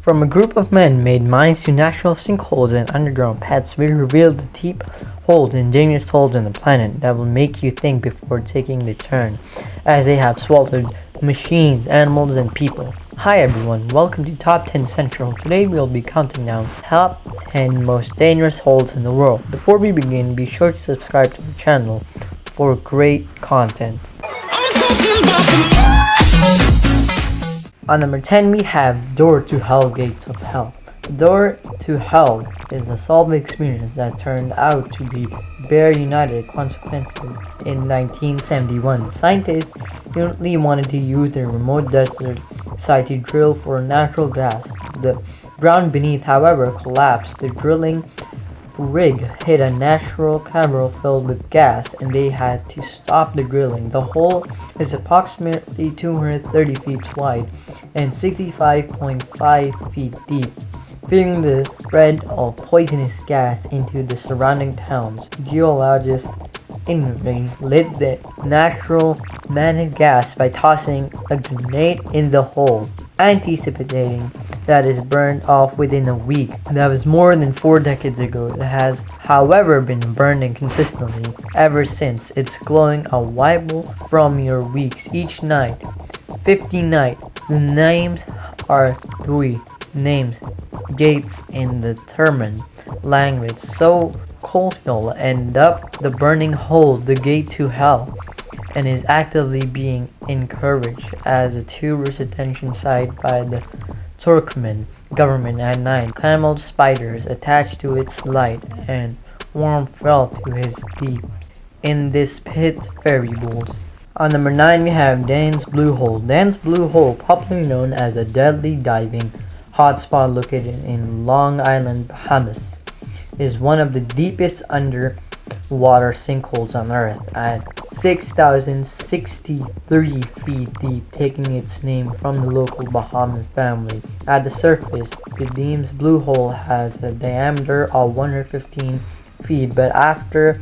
From a group of men made mines to natural sinkholes and underground pits, we revealed the deep holes and dangerous holes in the planet that will make you think before taking the turn, as they have swallowed machines, animals, and people. Hi everyone, welcome to Top 10 Central. Today we'll be counting down top 10 most dangerous holes in the world. Before we begin, be sure to subscribe to the channel for great content. On number 10 we have Door to Hell, Gates of Hell. Door to Hell is a solved experience that turned out to be very united consequences. In 1971, scientists urgently wanted to use their remote desert site to drill for natural gas. The ground beneath, however, collapsed. The drilling rig hit a natural cavern filled with gas, and they had to stop the drilling. The hole is approximately 230 feet wide and 65.5 feet deep, fearing the spread of poisonous gas into the surrounding towns. Geologists initially lit the natural magnetic gas by tossing a grenade in the hole, anticipating that is burned off within a week. That was more than 4 decades ago. It has, however, been burning consistently ever since. It's glowing a Bible from your weeks each night. 50 nights. The names are 3 names, gates in the German language, so colloquial, end up the burning hole, the gate to hell, and is actively being encouraged as a tourist attention site by the Turkmen government at night. Camel spiders attached to its light and worm fell to his deep in this pit variables. On number 9 we have Dan's Blue Hole. Dan's Blue Hole, popularly known as a deadly diving hotspot located in Long Island, Bahamas, is one of the deepest underwater sinkholes on Earth at 6,063 feet deep, taking its name from the local Bahamian family. At the surface, the Dan's Blue Hole has a diameter of 115 feet, but after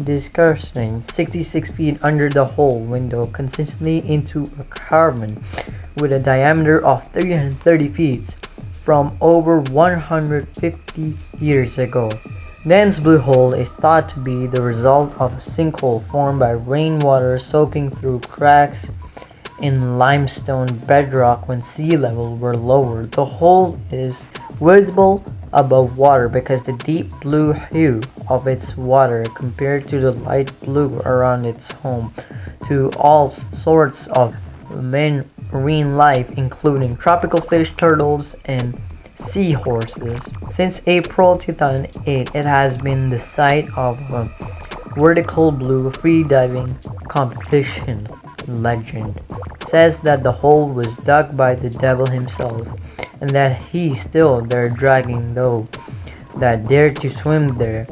discovering 66 feet under the hole window consistently into a cavern with a diameter of 330 feet from over 150 years ago. Dan's Blue Hole is thought to be the result of a sinkhole formed by rainwater soaking through cracks in limestone bedrock when sea levels were lower. The hole is visible above water because the deep blue hue of its water compared to the light blue around its home to all sorts of marine life, including tropical fish, turtles, and seahorses. Since April 2008, it has been the site of a vertical blue freediving competition. Legend says that the hole was dug by the devil himself, and that he's still there dragging those that dared to swim there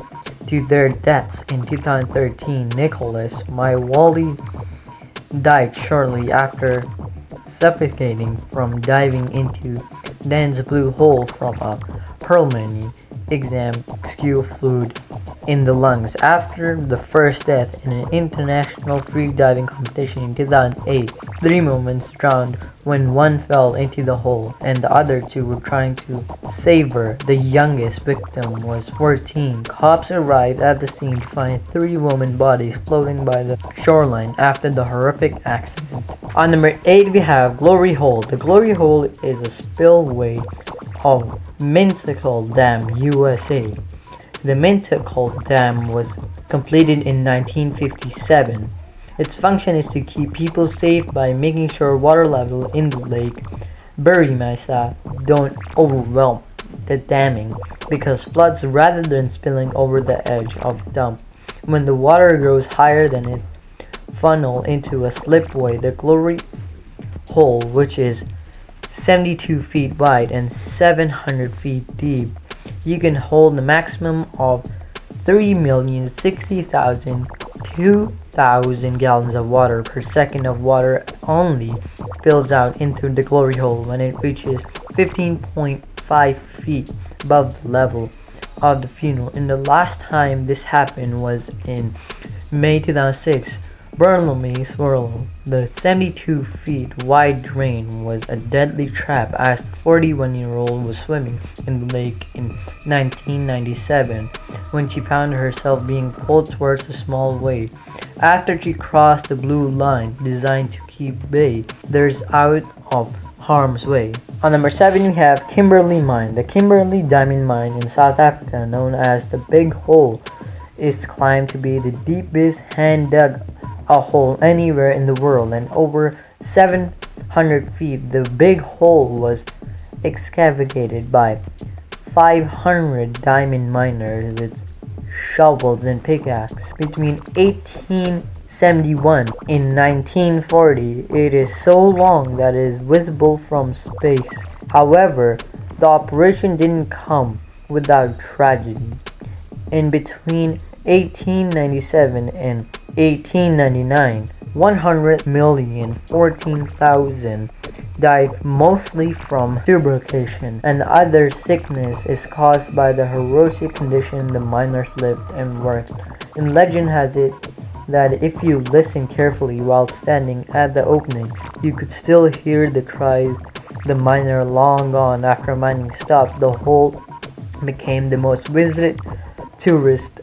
to their deaths. In 2013, Nicholas Maiwali died shortly after suffocating from diving into Dan's Blue Hole from a hurtling exam-skew fluid in the lungs. After the first death in an international free-diving competition in 2008, 3 moments drowned when one fell into the hole, and the other 2 were trying to save her. The youngest victim was 14. Cops arrived at the scene to find 3 women bodies floating by the shoreline after the horrific accident. On number 8 we have Glory Hole. The Glory Hole is a spillway of Mintical Dam, USA. The Mintical Dam was completed in 1957. Its function is to keep people safe by making sure water level in the lake Bury Mesa don't overwhelm the damming, because floods rather than spilling over the edge of dump. When the water grows higher than it funnel into a slipway, the Glory Hole, which is 72 feet wide and 700 feet deep, you can hold a maximum of 3,060,000 gallons of water per second of water only spills out into the Glory Hole when it reaches 15.5 feet above the level of the funnel. And the last time this happened was in May 2006, Bartholomew's Swirl. The 72 feet wide drain was a deadly trap as the 41-year-old was swimming in the lake in 1997 when she found herself being pulled towards a small wave. After she crossed the blue line designed to keep bay, there's out of harm's way. On number 7 we have Kimberley Mine. The Kimberley Diamond Mine in South Africa, known as the Big Hole, is claimed to be the deepest hand-dug a hole anywhere in the world, and over 700 feet. The Big Hole was excavated by 500 diamond miners with shovels and pickaxes between 1871 and 1940. It is so long that it is visible from space. However, the operation didn't come without tragedy. In between 1897 and 1899, 100,014,000 died, mostly from tuberculosis, and other sickness is caused by the horrific condition the miners lived and worked. And legend has it that if you listen carefully while standing at the opening, you could still hear the cries the miner long gone after mining stopped. The hole became the most visited tourist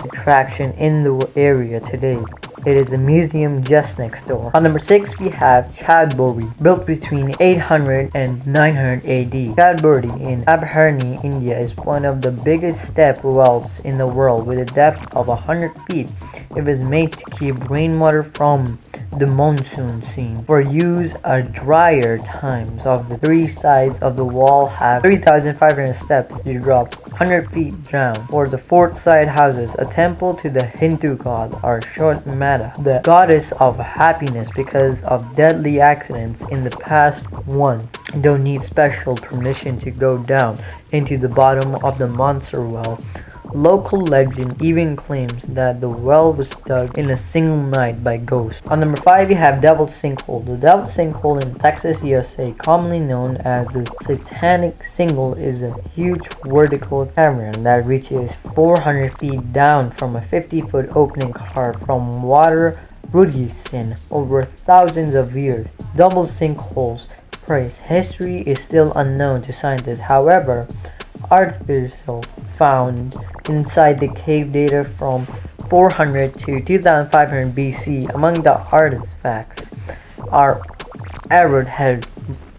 attraction in the area today. It is a museum just next door. On number 6 we have Cadbury, built between 800 and 900 AD. Cadbury in Abhirni, India is one of the biggest step wells in the world with a depth of 100 feet. It was made to keep rainwater from the monsoon scene. For use at drier times, of the 3 sides of the wall have 3,500 steps to drop 100 feet down. For the 4th side houses a temple to the Hindu god Mata, the goddess of happiness. Because of deadly accidents in the past, one don't need special permission to go down into the bottom of the monster well. Local legend even claims that the well was dug in a single night by ghosts. On number 5 we have Devil's Sinkhole. The Devil's Sinkhole in Texas, USA, commonly known as the Satanic Sinkhole, is a huge vertical cavern that reaches 400 feet down from a 50-foot opening carved from water Buddhism over thousands of years. Double sinkholes praise history is still unknown to scientists. However, artificial found inside the cave data from 400 to 2500 BC. Among the artifacts are arrowhead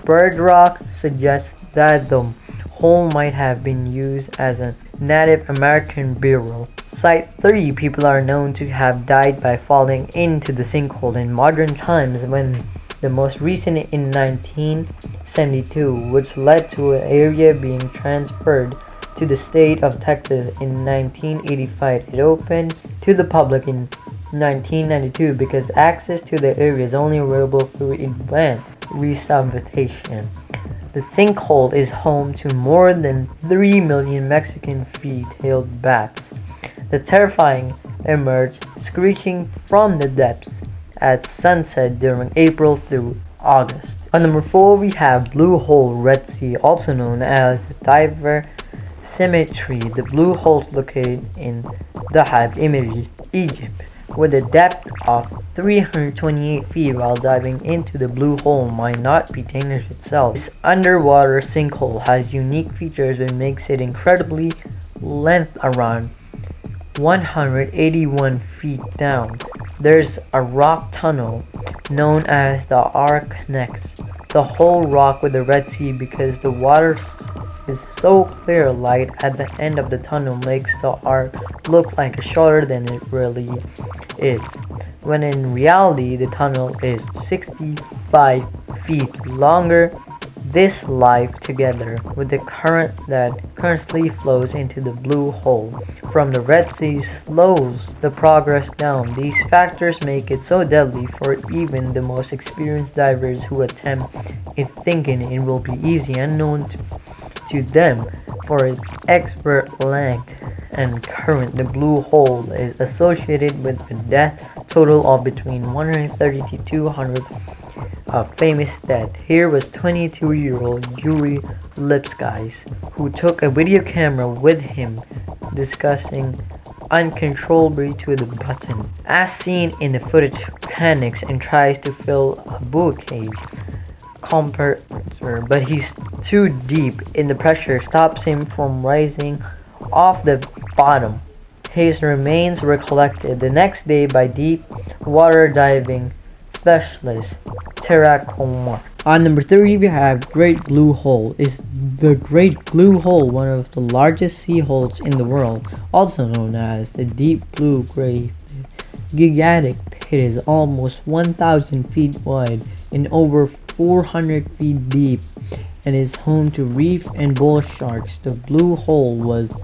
bedrock, suggests that the hole might have been used as a Native American burial site. 3 people are known to have died by falling into the sinkhole in modern times, when the most recent in 1972, which led to an area being transferred to the state of Texas in 1985. It opened to the public in 1992 because access to the area is only available through advanced rehabilitation. The sinkhole is home to more than 3 million Mexican free-tailed bats. The terrifying emerge screeching from the depths at sunset during April through August. On number 4 we have Blue Hole Red Sea, also known as the Diver Cemetery. The Blue Hole is located in Dahab, Egypt, with a depth of 328 feet. While diving into the Blue Hole might not be dangerous itself, this underwater sinkhole has unique features that makes it incredibly length around 181 feet down. There's a rock tunnel known as the Ark connects the whole rock with the Red Sea. Because the water is so clear, light at the end of the tunnel makes the Ark look like shorter than it really is, when in reality the tunnel is 65 feet longer. This life, together with the current that currently flows into the Blue Hole from the Red Sea, slows the progress down. These factors make it so deadly for even the most experienced divers who attempt it, thinking it will be easy. Unknown to them for its expert length and current, the Blue Hole is associated with a death total of between 130 to 200 famous death. Here was 22-year-old Yuri Lipskys, who took a video camera with him discussing uncontrollably to the button. As seen in the footage, panics and tries to fill a buoy compressor, but he's too deep in the pressure stops him from rising off the bottom. His remains were collected the next day by deep water diving specialist Terracomar. On number 3, we have Great Blue Hole. Is the Great Blue Hole one of the largest sea holes in the world, also known as the Deep Blue Grave? The gigantic pit is almost 1,000 feet wide and over 400 feet deep and is home to reef and bull sharks. The Blue Hole was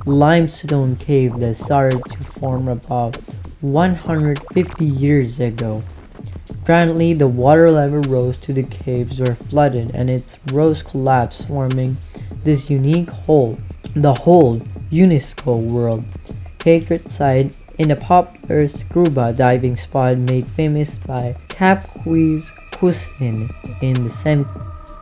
limestone cave that started to form about 150 years ago. Apparently, the water level rose to the caves were flooded and its rose collapsed, forming this unique hole. The whole UNESCO World Heritage Site in a popular scuba diving spot made famous by Capquiz Cousin in the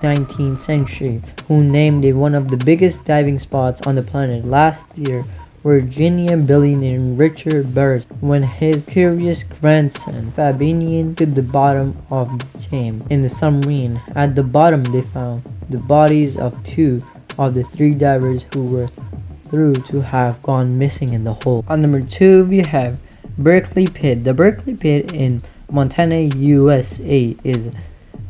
19th century, who named it one of the biggest diving spots on the planet. Last year, Virginia billionaire Richard Burns, when his curious grandson Fabian to the bottom of the chamber in the submarine. At the bottom, they found the bodies of 2 of the 3 divers who were thought to have gone missing in the hole. On number 2, we have Berkeley Pit. The Berkeley Pit in Montana, USA is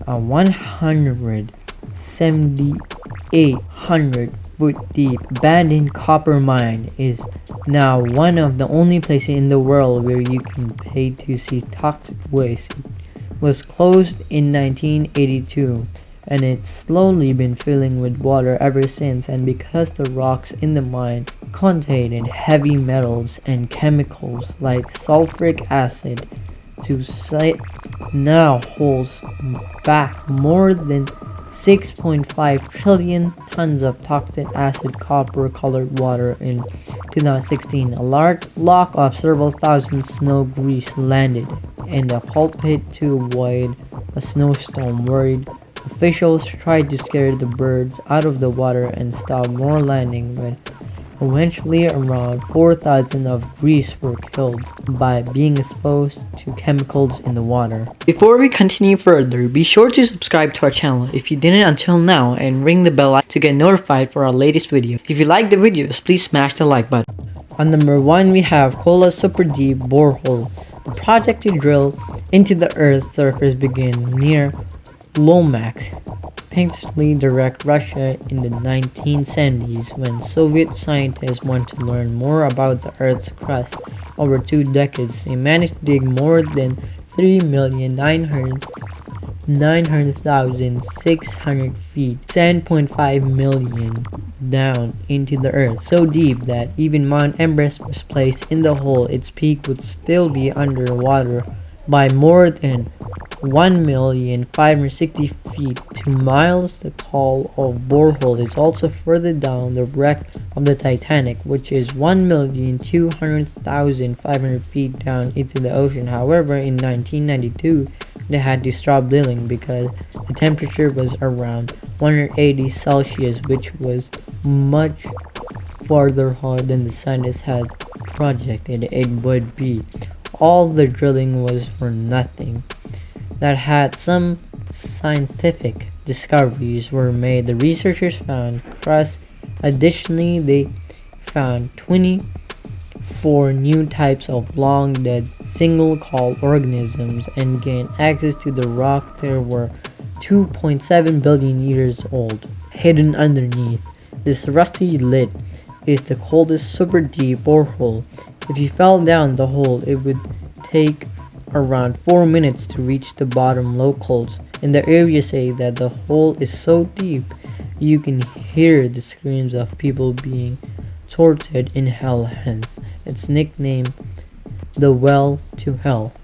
a 1,7,800 foot deep abandoned copper mine. Is now one of the only places in the world where you can pay to see toxic waste. It was closed in 1982 and it's slowly been filling with water ever since, and because the rocks in the mine contained heavy metals and chemicals like sulfuric acid, to site now holds back more than 6.5 trillion tons of toxic acid copper colored water. In 2016, a large block of several thousand snow geese landed in the pit to avoid a snowstorm. Worried officials tried to scare the birds out of the water and stop more landing, but eventually around 4,000 of geese were killed by being exposed to chemicals in the water. Before we continue further, be sure to subscribe to our channel if you didn't until now and ring the bell to get notified for our latest video. If you like the videos, please smash the like button. On number 1, we have Kola Super Deep Borehole. The project to drill into the Earth's surface began near Lomax, painstakingly direct Russia in the 1970s when Soviet scientists wanted to learn more about the Earth's crust. Over 2 decades, they managed to dig more than 3,900,600 feet, 10.5 million, down into the Earth, so deep that even Mount Everest was placed in the hole. Its peak would still be underwater by more than 1,560 feet. 2 miles the call of borehole is also further down the wreck of the Titanic, which is 1,200,500 feet down into the ocean. However, in 1992, they had to stop drilling because the temperature was around 180 Celsius, which was much farther hard than the scientists had projected it would be. All the drilling was for nothing. That had some scientific discoveries were made. The researchers found crust. Additionally, they found 24 new types of long dead single-cell organisms and gained access to the rock that were 2.7 billion years old. Hidden underneath this rusty lid is the coldest super deep borehole. If you fell down the hole, it would take around 4 minutes to reach the bottom. Locals in the area say that the hole is so deep you can hear the screams of people being tortured in hell, hence its nickname, the Well to Hell.